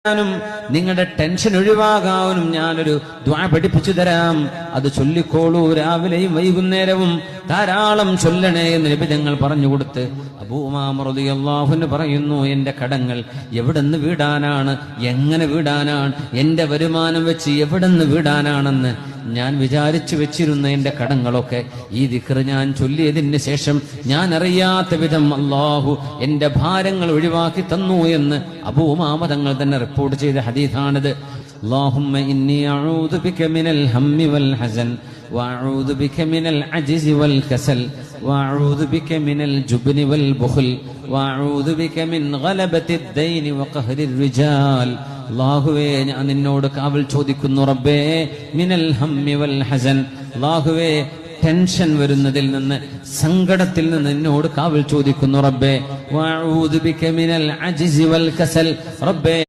ും നിങ്ങളുടെ ടെൻഷൻ ഒഴിവാകാനും ഞാനൊരു ദുആ പഠിപ്പിച്ചു തരാം. അത് ചൊല്ലിക്കോളൂ, രാവിലെയും വൈകുന്നേരവും ധാരാളം ചൊല്ലണേ എന്ന് നബി തങ്ങൾ പറഞ്ഞുകൊടുത്ത് അബൂ ഉമാമ റളിയല്ലാഹു അൻഹു പറയുന്നു, എന്റെ കടങ്ങൾ എവിടെന്ന് വീടാനാണ്, എങ്ങനെ വീടാനാണ്, എന്റെ വരുമാനം വെച്ച് എവിടെന്ന് വീടാനാണെന്ന് ഞാൻ വിചാരിച്ചു വെച്ചിരുന്ന എന്റെ കടങ്ങളൊക്കെ ഈ ദിക്ർ ഞാൻ ചൊല്ലിയതിന് ശേഷം ഞാൻ അറിയാത്ത വിധം അല്ലാഹു എന്റെ ഭാരങ്ങൾ ഒഴിവാക്കി തന്നു എന്ന് അബൂ ഉമാമ തങ്ങൾ തന്നെ റിപ്പോർട്ട് ചെയ്ത ഹദീസാണിത്. اللهم إني أعوذ بك من الهم والحزن وأعوذ بك من العجز والكسل وأعوذ بك من الجبن والبخل وأعوذ بك من غلبة الدين وقهر الرجال. അല്ലാഹുവേ, ഞാൻ നിന്നോട് കാവൽ ചോദിക്കുന്നു റബ്ബേ, മിനൽ ഹമ്മി വൽ ഹസൻ, അല്ലാഹുവേ ടെൻഷൻ വരുന്നതിൽ നിന്ന്, സങ്കടത്തിൽ നിന്ന് നിന്നോട് കാവൽ ചോദിക്കുന്നു റബ്ബേ. വഅഊദു ബിക മിനൽ അജ്സി വൽ കസൽ, റബ്ബേ